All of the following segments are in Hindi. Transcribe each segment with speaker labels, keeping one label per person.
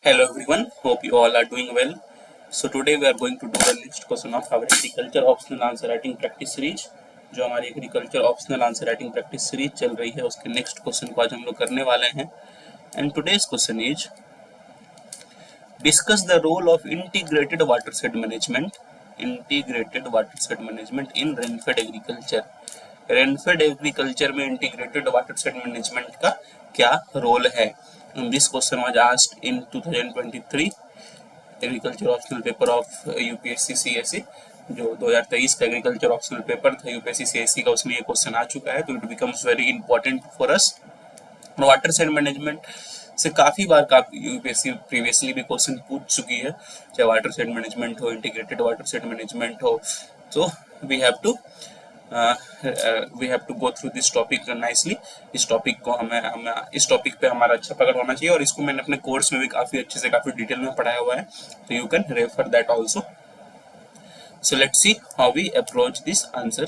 Speaker 1: Hello everyone, hope you all are doing well. So today we are going to do the next question of our agriculture optional answer writing practice series. जो हमारी agriculture optional answer writing practice series चल रही है उसके नेक्स्ट क्वेश्चन को आज हम लोग करने वाले हैं. And today's question is discuss the role of integrated watershed management in rainfed agriculture. Rainfed agriculture में इंटीग्रेटेड वाटर सेट मैनेजमेंट का क्या रोल है. This question was asked in 2023 agriculture optional paper of UPSC CSC. जो 2023 का एग्रीकल्चर ऑप्शनल पेपर था यूपीएससी सीएससी का, उसमें ये क्वेश्चन आ चुका है, तो it becomes very important for us. Watershed management से काफ़ी बार यूपीएससी प्रीवियसली भी क्वेश्चन पूछ चुकी है, चाहे वाटर सेट मैनेजमेंट हो, इंटीग्रेटेड वाटर सेट मैनेजमेंट हो. तो we have to go through this topic nicely. इस टॉपिक को हमें इस टॉपिक पे हमारा अच्छा पकड़ होना चाहिए, और इसको मैंने अपने कोर्स में भी काफ़ी अच्छे से काफ़ी डिटेल में पढ़ाया हुआ है, तो you can refer that also. So let's see how we approach this answer.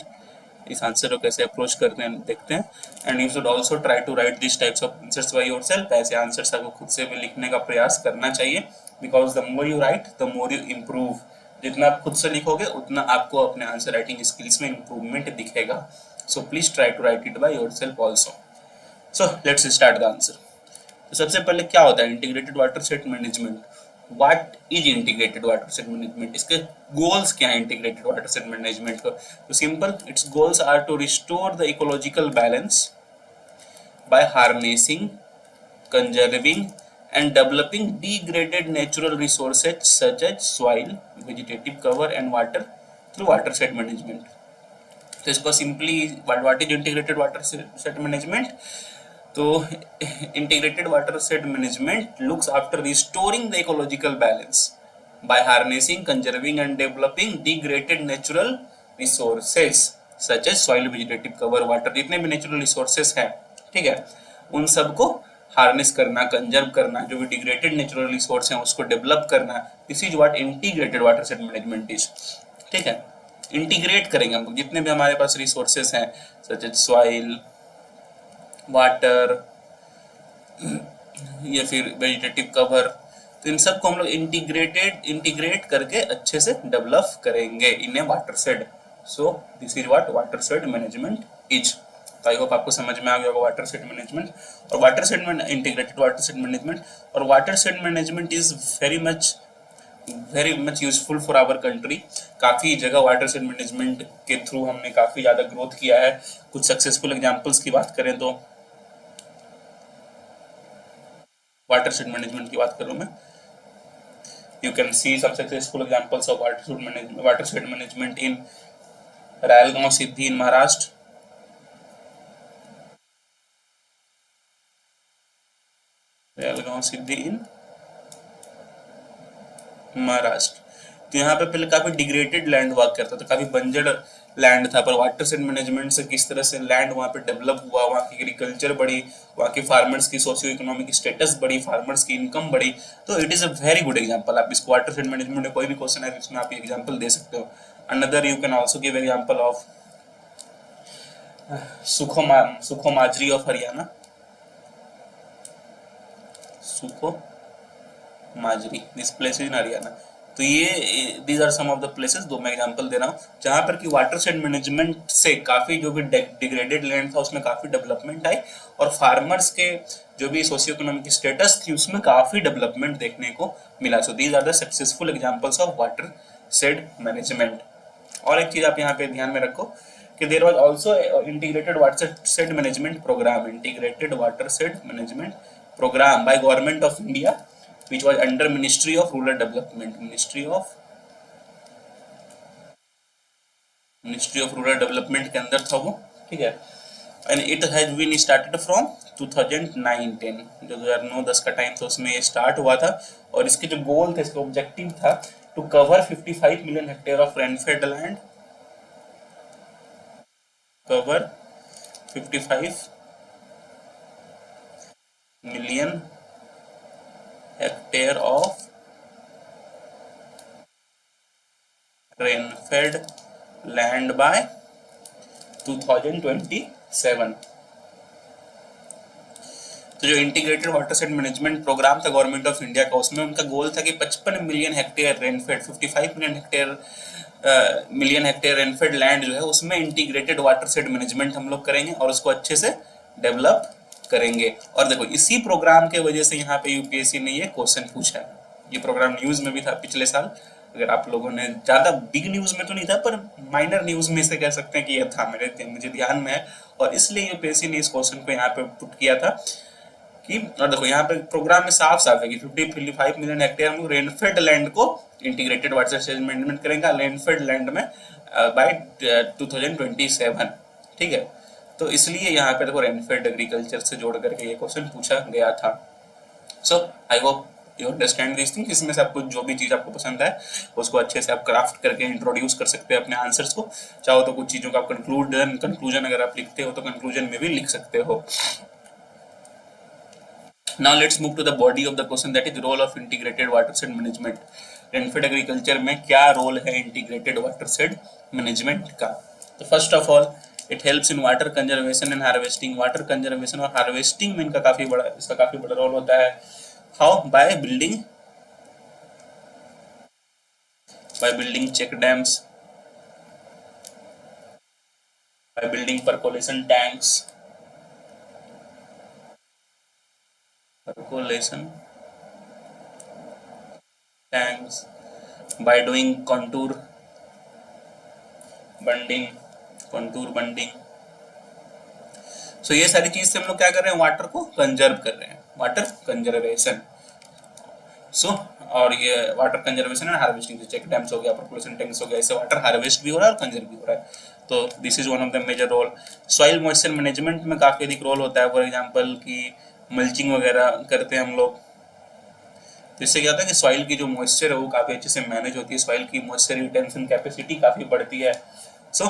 Speaker 1: इस आंसर को कैसे अप्रोच करते हैं देखते हैं. And you should also try to write this types of answers by yourself. ऐसे आंसर्स आपको खुद से भी लिखने का प्रयास करना चाहिए, because the more you write the more you improve. जितना आप खुद से लिखोगे उतना आपको अपने आंसर राइटिंग स्किल्स में इम्प्रूवमेंट दिखेगा. So please try to write it by yourself also. So let's start the answer. तो सबसे पहले क्या होता है integrated watershed management. What is integrated watershed management, इसके गोल्स क्या है इंटीग्रेटेड वाटर सेट मैनेजमेंट का. तो simple, it's goals are to restore the ecological balance by harnessing, conserving and developing degraded natural resources such as soil, vegetative cover and water through water set management. तो इसको simply what is integrated watershed management. तो integrated watershed management looks after restoring the ecological balance by harnessing, conserving and developing degraded natural resources such as soil, vegetative cover, water, जितने भी नेचुरल रिसोर्सेज हैं, ठीक है, उन सबको हार्नेस करना, कंजर्व करना, जो भी डिग्रेडेड नेचुरल रिसोर्स हैं उसको डेवलप करना. This is what integrated watershed management is. ठीक है, इंटीग्रेट करेंगे हम जितने भी हमारे पास रिसोर्सेज हैं सच एज सॉइल, वाटर या फिर वेजिटेटिव कवर, तो इन सबको हम लोग इंटीग्रेट करके अच्छे से डेवलप करेंगे in a watershed. So this is what watershed management is. तो आई होप आपको समझ में आ गया होगा वाटर सेट मैनेजमेंट और watershed integrated watershed management. और watershed management is very much useful for our country. काफ़ी जगह वाटर सेट मैनेजमेंट के थ्रू हमने काफ़ी ज़्यादा ग्रोथ किया है. कुछ सक्सेसफुल एग्जांपल्स की बात करें तो वाटर सेट मैनेजमेंट की बात करूँ मैं, you can see some successful examples of water shed management in Rayalgaon Siddhi in Maharashtra, तो यहाँ पे पहले काफी डिग्रेडेड लैंड हुआ करता था, काफी बंजर लैंड था, पर वाटर सेट मैनेजमेंट से किस तरह से लैंड वहाँ पे डेवलप हुआ, वहाँ की एग्रीकल्चर बढ़ी, वहाँ के फार्मर्स की सोशियो इकोनॉमिक स्टेटस बढ़ी, फार्मर्स की इनकम बढ़ी. तो it is a very good example. आप इसको वाटर सेट मैनेजमेंट में कोई भी क्वेश्चन है इसमें आप एग्जांपल दे सकते हो. Another you can also give example of Sukho Majri of Haryana. Sukho Majri, this place in Haryana. तो ये these are some of the places, दो मैं एग्जांपल दे रहा हूँ जहाँ पर कि वाटर सेट मैनेजमेंट से काफ़ी जो भी डिग्रेडेड लैंड था उसमें काफ़ी डेवलपमेंट आई, और फार्मर्स के जो भी सोशियो इकोनॉमिक स्टेटस थी उसमें काफ़ी डेवलपमेंट देखने को मिला. So these are the successful examples of watershed management. और एक चीज़ आप यहाँ पे ध्यान में रखो कि there was also integrated watershed management programme, integrated watershed management programme by government of India which was under Ministry of Rural Development, Ministry of Rural Development के अंदर था वो, ठीक है. And it has been started from 2009-10, जो 2009-10 का टाइम था उसमें ये स्टार्ट हुआ था. और इसके जो गोल थे, इसका ऑब्जेक्टिव था to cover 55 million hectare of rainfed land, cover 55 million hectare of rainfed land by 2027. तो जो इंटीग्रेटेड वाटरशेड मैनेजमेंट प्रोग्राम था गवर्नमेंट ऑफ इंडिया का, उसमें उनका गोल था कि 55 million hectare rainfed, 55 million hectare rainfed land जो है उसमें इंटीग्रेटेड वाटरशेड मैनेजमेंट हम लोग करेंगे और उसको अच्छे से डेवलप करेंगे। और देखो इसी प्रोग्राम के वजह से यहाँ पे यूपीएससी ने ये क्वेश्चन पूछा है। ये प्रोग्राम न्यूज में भी था पिछले साल, अगर आप लोगों ने, ज्यादा बिग न्यूज में तो नहीं था पर माइनर न्यूज में से कह सकते हैं कि ये था, मुझे ध्यान में है, और इसलिए यूपीएससी ने इस क्वेश्चन को यहाँ पे पुट किया था कि, और देखो यहाँ पे प्रोग्राम में साफ साफ है कि 55 मिलियन हेक्टेयर हम लोग रेनफेड लैंड को इंटीग्रेटेड वाटर मैनेजमेंट करेंगे रेनफेड लैंड में बाय 2027, ठीक है। तो इसलिए यहाँ पे देखो रेनफेड एग्रीकल्चर से जोड़ करके ये क्वेश्चन पूछा गया था। So I hope you understand this thing. इसमें से आपको जो भी चीज आपको पसंद है उसको अच्छे से आप क्राफ्ट करके इंट्रोड्यूस कर सकते हैं अपने आंसर्स को। चाहो तो कुछ चीजों का आप कंक्लूजन अगर आप लिखते हो तो कंक्लूजन में भी लिख सकते हो। Now let's move to the body of the question, that is role of integrated watershed management. Rainfed agriculture में क्या रोल है इंटीग्रेटेड वाटरशेड मैनेजमेंट का? तो first of all it helps in water conservation and harvesting. Water conservation और हार्वेस्टिंग में इसका काफी बड़ा रोल होता है। How? By building check dams, by building percolation tanks, by doing contour bunding। So ये सारी चीज से हम लोग क्या कर रहे हैं, वाटर को कंजर्व कर रहे हैं, वाटर कंजर्वेशन। सो और ये water conservation and harvesting, check dams हो गया, परकोलेशन टैंक्स हो गया, इससे वाटर हार्वेस्ट भी हो रहा है और कंजर्व भी हो रहा है। तो this is one of the major role. Soil moisture management में काफी अधिक रोल होता है। फॉर एग्जांपल की मल्चिंग वगैरह करते हैं हम लोग, तो इससे क्या होता है कि सॉइल की जो मॉइस्चर है वो काफी अच्छे से मैनेज होती है, सॉइल की मॉइस्चर रिटेंशन कैपेसिटी काफी बढ़ती है। So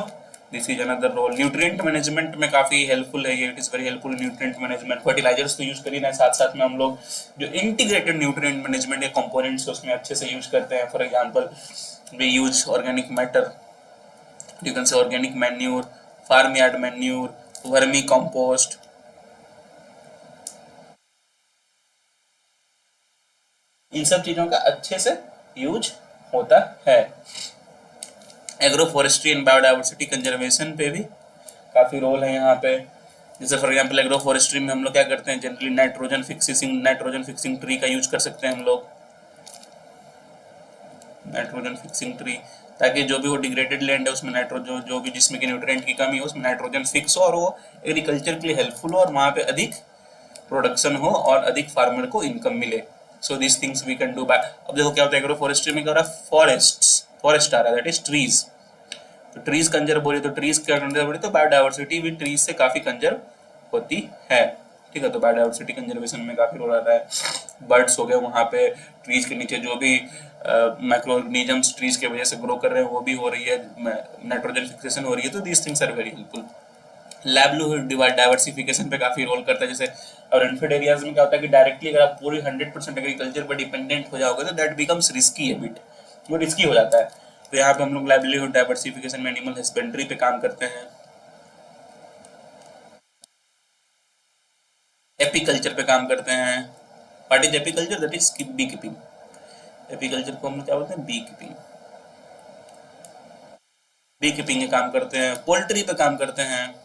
Speaker 1: this is another role. Nutrient management में काफी हेल्पफुल है ये, it is very helpful nutrient management. Fertilizers तो यूज कर ही ना, साथ साथ में हम लोग जो इंटीग्रेटेड न्यूट्रिएंट मैनेजमेंट के कंपोनेंट्स उसमें अच्छे से यूज करते हैं। For example we use organic matter, you can say organic manure, farm yard manure, vermicompost, इन सब चीजों का अच्छे से यूज होता है। Agro forestry and biodiversity conservation पे भी काफी रोल है यहाँ पे। जैसे फॉर एग्जांपल एग्रो फॉरेस्ट्री में हम लोग क्या करते हैं, जनरली नाइट्रोजन फिक्सिंग ट्री का यूज कर सकते हैं हम लोग, नाइट्रोजन फिक्सिंग ट्री, ताकि जो भी वो डिग्रेडेड लैंड है उसमें नाइट्रोजन, जो भी जिसमें कि न्यूट्रिएंट की कमी हो उसमें नाइट्रोजन फिक्स हो और वो एग्रीकल्चर के लिए हेल्पफुल हो और वहाँ पे अधिक प्रोडक्शन हो और अधिक फार्मर को इनकम मिले। So this things we can do by. अब देखो क्या होता है एग्रो फॉरेस्ट्री में, क्या हो रहा है, फॉरेस्ट आ रहा है, दैट इज ट्रीज। तो ट्रीज कंजर्व हो रही है, तो ट्रीज कंजर्व हो रही है तो बायोडाइवर्सिटी भी ट्रीज से काफी कंजर्व होती है, ठीक है। तो बायोडाइवर्सिटी कंजर्वेशन में काफी रोल आता है। बर्ड्स हो गए वहाँ पे, ट्रीज के नीचे जो भी माइक्रो ऑर्गेनिजम्स ट्रीज के वजह से ग्रो कर रहे हैं वो भी हो रही है, नाइट्रोजन फिक्सेशन हो रही है। तो these things are very helpful. Livelihood diversification पे काफी रोल करता है। जैसे और रेनफेड एरियाज में क्या होता है कि डायरेक्टली अगर आप पूरी 100% एग्रीकल्चर पर डिपेंडेंट हो जाओगे तो दैट बिकम्स रिस्की है बिट, वो रिस्की हो जाता है। तो यहाँ पे हम लोग लाइवलीहुड डाइवर्सिफिकेशन में एनिमल हस्बेंड्री पे काम करते हैं, एपीकल्चर पे काम करते हैं। What is apiculture? That is bee keeping. Apiculture को हम लोग क्या बोलते हैं, बी कीपिंग के काम करते हैं, पोल्ट्री पे काम करते हैं,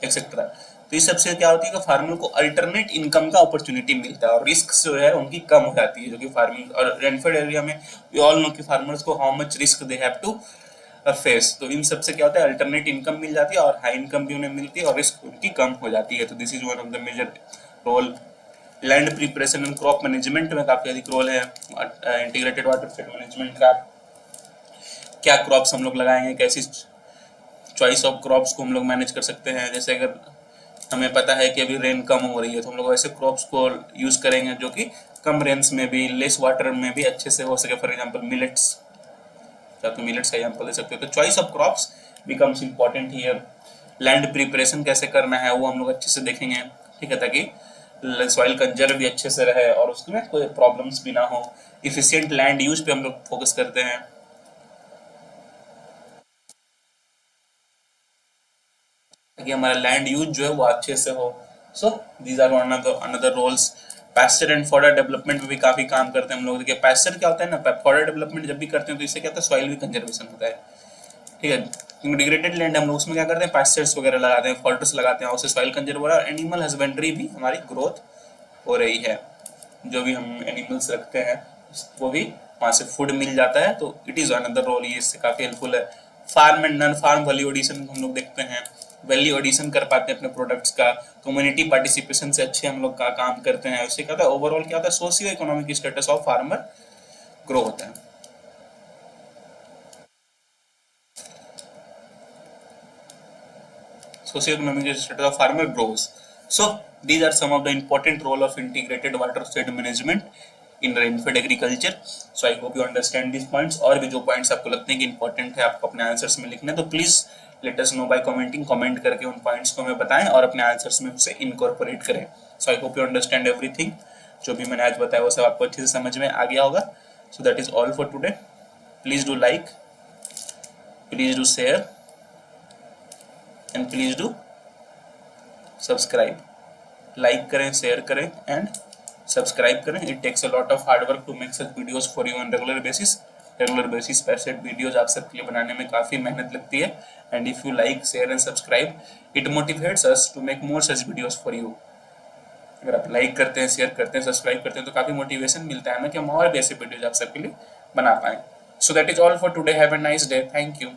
Speaker 1: एक्सेट्रा। तो इस सबसे क्या होती है कि फार्मर को अल्टरनेट इनकम का अपॉर्चुनिटी मिलता है और रिस्क जो है उनकी कम हो जाती है, जो कि फार्मिंग और रेनफेड एरिया में वी ऑल नो कि फार्मर्स को how much risk they have to face. तो इन सबसे क्या होता है, अल्टरनेट इनकम मिल जाती है और हाई इनकम भी उन्हें मिलती है और रिस्क उनकी कम हो जाती है। तो this is one of the major role. Land preparation and crop management में काफी अधिक रोल है इंटीग्रेटेड वाटरशेड मैनेजमेंट का। क्या क्रॉप्स हम लोग लगाएंगे, कैसी चॉइस ऑफ क्रॉप्स को हम लोग मैनेज कर सकते हैं। जैसे अगर हमें पता है कि अभी रेन कम हो रही है तो हम लोग ऐसे क्रॉप्स को यूज करेंगे जो कि कम रेंस में भी, लेस वाटर में भी अच्छे से हो सके। फॉर एग्जांपल मिलेट्स, क्या तो मिलेट्स का एग्जांपल दे सकते हो। तो choice of crops becomes important here. Land preparation कैसे करना है वो हम लोग अच्छे से देखेंगे, ठीक है, ताकि सॉइल कंजर्व भी अच्छे से रहे और उसमें कोई प्रॉब्लम्स भी ना हो। इफिशिएंट लैंड यूज पे हम लोग फोकस करते हैं, ताकि हमारा लैंड यूज जो है वो अच्छे से हो। So these are another roles. Pasture and fodder development में भी काफी काम करते हैं हम लोग। देखिए पैस्चर क्या होता है ना, फॉडर डेवलपमेंट जब भी करते हैं तो इससे क्या होता है, सॉइल भी कंजर्वेशन होता है, ठीक है। क्योंकि डिग्रेडेड लैंड हम लोग उसमें क्या करते हैं, पैस्चर्स वगैरह लगाते हैं, फॉल्टर्स लगाते हैं, उससे सॉइल कंजर्व हो रहा है, एनिमल हस्बेंड्री भी हमारी ग्रोथ हो रही है। जो भी हम एनिमल्स रखते हैं वो भी वहाँ से फूड मिल जाता है, तो इट इज अनदर रोल, ये इससे काफी हेल्पफुल है। Farm and non farm value addition हम लोग देखते हैं, वैल्यू एडिशन कर पाते हैं अपने प्रोडक्ट्स का, कम्युनिटी पार्टिसिपेशन से अच्छे हम लोग का काम करते हैं। उससे क्या होता है, ओवरऑल क्या होता है, socio economic status of farmer grow होता है। Socioeconomic status of farmer grows. So these are some of the important role of integrated watershed management in rainfed agriculture. So I hope you understand these points. और भी जो points आपको लगते हैं कि important है आपको अपने answers में लिखना है, तो please let us know by commenting, comment करके उन points को हमें बताएं और अपने answers में उसे incorporate करें. So I hope you understand everything. जो भी मैंने आज बताया वो सब आपको अच्छे से समझ में आ गया होगा. So that is all for today. Please do like, please do share, and please do subscribe. Like करें, शेयर करें एंड सब्सक्राइब करें। It takes a lot of hard work to make such videos for you on regular basis. Regular basis पे ऐसे वीडियोस आप सबके लिए बनाने में काफ़ी मेहनत लगती है, and if you like, share and subscribe, it motivates us to make more such videos for you. अगर आप लाइक करते हैं, शेयर करते हैं, सब्सक्राइब करते हैं तो काफ़ी मोटिवेशन मिलता है हमें कि हम और भी ऐसे वीडियोज आप सबके लिए बना पाएँ। So that is all for today. Have a nice day. Thank you.